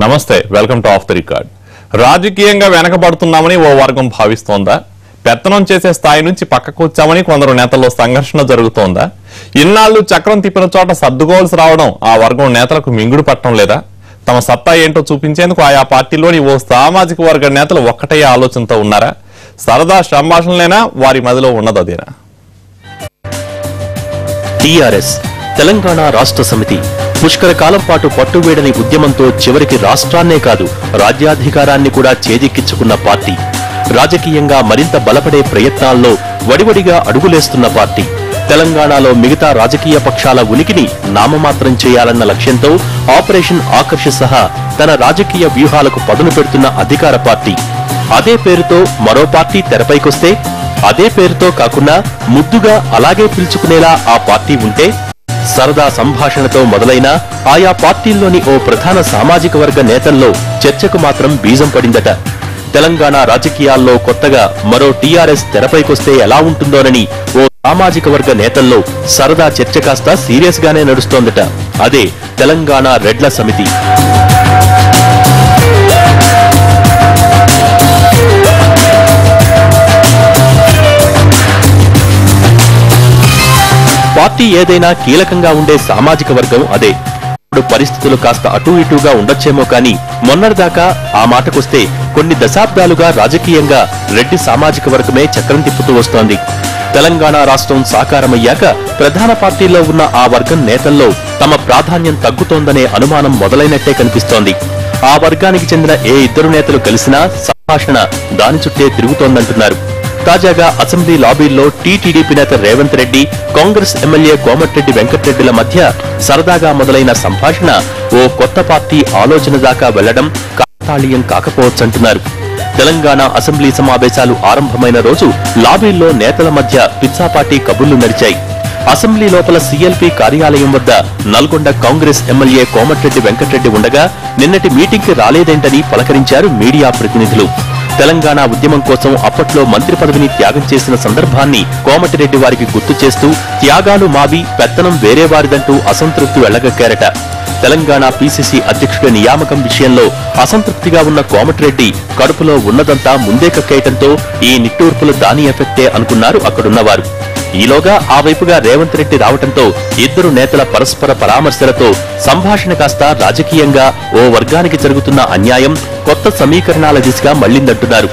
నమస్తే, welcome to of the record. రాజకీయంగా వెనకబడుతున్నామని ఓ వర్గం భావిస్తోందా? పెత్తనం చేసే స్థాయి నుంచి పక్కకు వచ్చామని కొందరు నేతల్లో సంఘర్షణ జరుగుతోందా? ఇన్నాళ్లు చక్రం తిప్పిన చోట సర్దుకోవాల్సి రావడం ఆ వర్గం నేతలకు మింగుడు పట్టడం లేదా? తమ సత్తా ఏంటో చూపించేందుకు ఆయా పార్టీలోని ఓ సామాజిక వర్గ నేతలు ఒక్కటే ఆలోచనతో ఉన్నారా? సరదా సంభాషణలేనా వారి మదిలో ఉన్నదేనా? టీఆర్ఎస్ తెలంగాణ రాష్ట్ర సమితి పుష్కర కాలం పాటు పట్టువేడని ఉద్యమంతో చివరికి రాష్ట్రాన్నే కాదు రాజ్యాధికారాన్ని కూడా చేజిక్కించుకున్న పార్టీ. రాజకీయంగా మరింత బలపడే ప్రయత్నాల్లో వడివడిగా అడుగులేస్తున్న పార్టీ. తెలంగాణలో మిగతా రాజకీయ పక్షాల ఉనికిని నామమాత్రం చేయాలన్న లక్ష్యంతో ఆపరేషన్ ఆకర్ష్ సహా తన రాజకీయ వ్యూహాలకు పదును పెడుతున్న అధికార పార్టీ. అదే పేరుతో మరో పార్టీ తెరపైకొస్తే, అదే పేరుతో కాకుండా ముద్దుగా అలాగే పిలుచుకునేలా ఆ పార్టీ ఉంటే, సరదా సంభాషణతో మొదలైన ఆయా పార్టీల్లోని ఓ ప్రధాన సామాజిక వర్గ నేతల్లో చర్చకు మాత్రం బీజం పడిందట. తెలంగాణ రాజకీయాల్లో కొత్తగా మరో టీఆర్ఎస్ తెరపైకొస్తే ఎలా ఉంటుందోనని ఓ సామాజిక వర్గ నేతల్లో సరదా చర్చ కాస్త సీరియస్ గానే నడుస్తోందట. అదే తెలంగాణ రెడ్ల సమితి. పార్టీ ఏదైనా కీలకంగా ఉండే సామాజిక వర్గం అదే. ఇప్పుడు పరిస్థితులు కాస్త అటూ ఇటూగా ఉండొచ్చేమో కానీ మొన్నటిదాకా ఆ మాటకొస్తే కొన్ని దశాబ్దాలుగా రాజకీయంగా రెడ్డి సామాజిక వర్గమే చక్రం తిప్పుతూ వస్తోంది. తెలంగాణ రాష్ట్రం సాకారమయ్యాక ప్రధాన పార్టీల్లో ఉన్న ఆ వర్గం నేతల్లో తమ ప్రాధాన్యం తగ్గుతోందనే అనుమానం మొదలైనట్టే కనిపిస్తోంది. ఆ వర్గానికి చెందిన ఏ ఇద్దరు నేతలు కలిసినా సంభాషణ దాని చుట్టే తిరుగుతోందంటున్నారు. తాజాగా అసెంబ్లీ లాబీల్లో టీటీడీపీ నేత రేవంత్ రెడ్డి, కాంగ్రెస్ ఎమ్మెల్యే కోమటిరెడ్డి వెంకటరెడ్డిల మధ్య సరదాగా మొదలైన సంభాషణ ఓ కొత్త పార్టీ ఆలోచన దాకా వెళ్లడం కాకతాళీయం కాకపోవచ్చంటున్నారు. తెలంగాణ అసెంబ్లీ సమావేశాలు ఆరంభమైన రోజు లాబీల్లో నేతల మధ్య పిచ్చాపాటి కబుర్లు నడిచాయి. అసెంబ్లీ లోపల సీఎల్పీ కార్యాలయం వద్ద నల్గొండ కాంగ్రెస్ ఎమ్మెల్యే కోమటిరెడ్డి వెంకటరెడ్డి ఉండగా నిన్నటి మీటింగ్ కి రాలేదేంటని పలకరించారు మీడియా ప్రతినిధులు. తెలంగాణ ఉద్యమం కోసం అప్పట్లో మంత్రి పదవిని త్యాగం చేసిన సందర్భాన్ని కోమటిరెడ్డి వారికి గుర్తు చేస్తూ త్యాగాలు మావి, పెత్తనం వేరే వారిదంటూ అసంతృప్తి వెళ్లగక్కారట. తెలంగాణ పీసీసీ అధ్యక్షుడి నియామకం విషయంలో అసంతృప్తిగా ఉన్న కోమటిరెడ్డి కడుపులో ఉన్నదంతా ముందే కక్కేయటంతో ఈ నిట్టూర్పులు దాని ఎఫెక్టే అనుకున్నారు అక్కడున్నవారు. ఈలోగా ఆ వైపుగా రేవంత్ రెడ్డి రావటంతో ఇద్దరు నేతల పరస్పర పరామర్శలతో సంభాషణ కాస్త రాజకీయంగా ఓ వర్గానికి జరుగుతున్న అన్యాయం కొత్త సమీకరణాల దిశగా మళ్లిందంటున్నారు.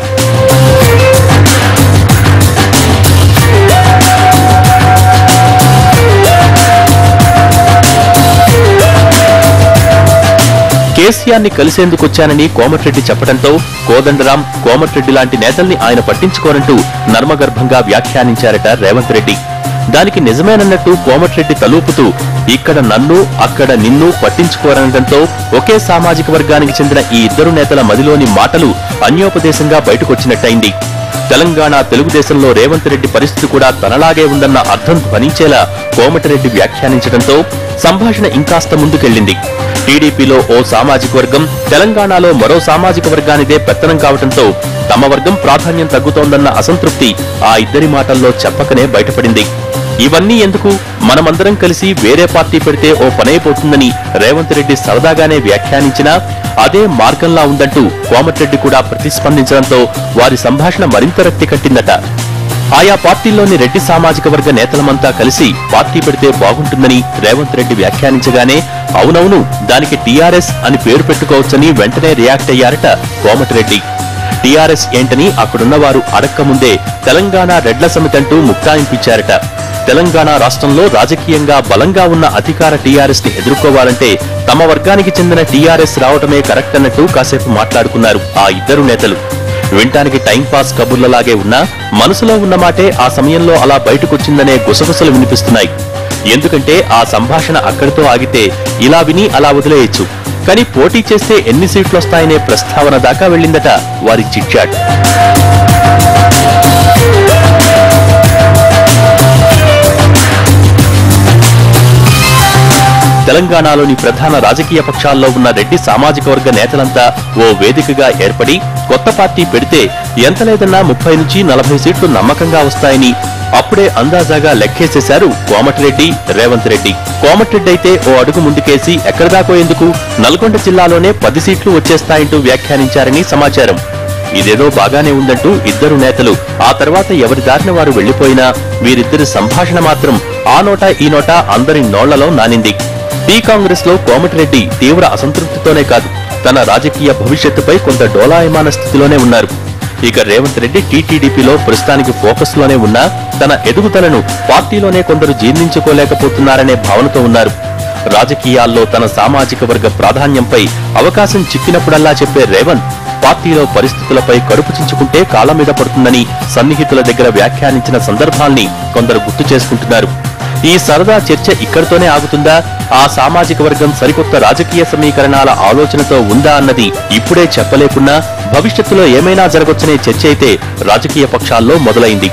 కేసీఆర్ ని కలిసేందుకొచ్చానని కోమటిరెడ్డి చెప్పడంతో కోదండరాం, కోమటిరెడ్డి లాంటి నేతల్ని ఆయన పట్టించుకోనంటూ నర్మగర్భంగా వ్యాఖ్యానించారట రేవంత్ రెడ్డి. దానికి నిజమేనన్నట్టు కోమటిరెడ్డి తలూపుతూ ఇక్కడ నన్ను అక్కడ నిన్ను పట్టించుకోరనడంతో ఒకే సామాజిక వర్గానికి చెందిన ఈ ఇద్దరు నేతల మదిలోని మాటలు అన్యోపదేశంగా బయటకొచ్చినట్టయింది. తెలంగాణ తెలుగుదేశంలో రేవంత్ రెడ్డి పరిస్థితి కూడా తనలాగే ఉందన్న అర్థం ధ్వనించేలా కోమటిరెడ్డి వ్యాఖ్యానించడంతో సంభాషణ ఇంకాస్త ముందుకెళ్లింది. టీడీపీలో ఓ సామాజిక వర్గం, తెలంగాణలో మరో సామాజిక వర్గానిదే పెత్తనం కావడంతో తమ వర్గం ప్రాధాన్యం తగ్గుతోందన్న అసంతృప్తి ఆ ఇద్దరి మాటల్లో చెప్పకనే బయటపడింది. ఇవన్నీ ఎందుకు, మనమందరం కలిసి వేరే పార్టీ పెడితే ఓ పనైపోతుందని రేవంత్ రెడ్డి సరదాగానే వ్యాఖ్యానించినా అదే మార్గంలా ఉందంటూ కోమటిరెడ్డి కూడా ప్రతిస్పందించడంతో వారి సంభాషణ మరింత రక్తి కట్టిందట. ఆయా పార్టీల్లోని రెడ్డి సామాజిక వర్గ నేతలమంతా కలిసి పార్టీ పెడితే బాగుంటుందని రేవంత్ రెడ్డి వ్యాఖ్యానించగానే అవునవును దానికి టీఆర్ఎస్ అని పేరు పెట్టుకోవచ్చని వెంటనే రియాక్ట్ అయ్యారట కోమటిరెడ్డి. టీఆర్ఎస్ ఏంటని అక్కడున్నవారు అడక్కముందే తెలంగాణ రెడ్ల సమితి అంటూ ముక్తాయింపిచ్చారట. తెలంగాణ రాష్ట్రంలో రాజకీయంగా బలంగా ఉన్న అధికార టీఆర్ఎస్ ని ఎదుర్కోవాలంటే తమ వర్గానికి చెందిన టీఆర్ఎస్ రావటమే కరెక్ట్ అన్నట్టు కాసేపు మాట్లాడుకున్నారు ఆ ఇద్దరు నేతలు. వింటానికి టైంపాస్ కబుర్లలాగే ఉన్నా మనసులో ఉన్న మాటే ఆ సమయంలో అలా బయటకొచ్చిందనే గుసగుసలు వినిపిస్తున్నాయి. ఎందుకంటే ఆ సంభాషణ అక్కడితో ఆగితే ఇలా విని అలా వదిలేయచ్చు, కానీ పోటీ చేస్తే ఎన్ని సీట్లొస్తాయనే ప్రస్తావన దాకా వెళ్లిందట వారి చిట్చాట్. తెలంగాణలోని ప్రధాన రాజకీయ పక్షాల్లో ఉన్న రెడ్డి సామాజిక వర్గ నేతలంతా ఓ వేదికగా ఏర్పడి కొత్త పార్టీ పెడితే ఎంత లేదన్నా 30 నుంచి 40 సీట్లు నమ్మకంగా వస్తాయని అప్పుడే అందాజాగా లెక్కేసేశారు కోమటిరెడ్డి, రేవంత్ రెడ్డి. కోమటిరెడ్డి అయితే ఓ అడుగు ముందుకేసి ఎక్కడిదాకో ఎందుకు, నల్గొండ జిల్లాలోనే 10 సీట్లు వచ్చేస్తాయంటూ వ్యాఖ్యానించారని సమాచారం. ఇదేదో బాగానే ఉందంటూ ఇద్దరు నేతలు ఆ తర్వాత ఎవరి దారిన వారు వెళ్లిపోయినా వీరిద్దరి సంభాషణ మాత్రం ఆ నోటా ఈ నోటా అందరి నోళ్లలో నానింది. టీ కాంగ్రెస్ లో కోమటిరెడ్డి తీవ్ర అసంతృప్తితోనే కాదు, తన రాజకీయ భవిష్యత్తుపై కొంత డోలాయమాన స్థితిలోనే ఉన్నారు. ఇక రేవంత్ రెడ్డి టీటీడీపీలో ప్రస్తుతానికి ఫోకస్ లోనే ఉన్నా తన ఎదుగుదలను పార్టీలోనే కొందరు జీర్ణించుకోలేకపోతున్నారనే భావనతో ఉన్నారు. రాజకీయాల్లో తన సామాజిక వర్గ ప్రాధాన్యంపై అవకాశం చిక్కినప్పుడల్లా చెప్పే రేవంత్ పార్టీలో పరిస్థితులపై కడుపు చించుకుంటే కాళ్ళ మీద పడుతుందని సన్నిహితుల దగ్గర వ్యాఖ్యానించిన సందర్భాల్ని కొందరు గుర్తు చేసుకుంటున్నారు. ఈ సరదా చర్చ ఇక్కడితోనే ఆగుతుందా, ఆ సామాజిక వర్గం సరికొత్త రాజకీయ సమీకరణాల ఆలోచనతో ఉందా అన్నది ఇప్పుడే చెప్పలేకున్నా భవిష్యత్తులో ఏమైనా జరగొచ్చనే చర్చ అయితే రాజకీయ పక్షాల్లో మొదలైంది.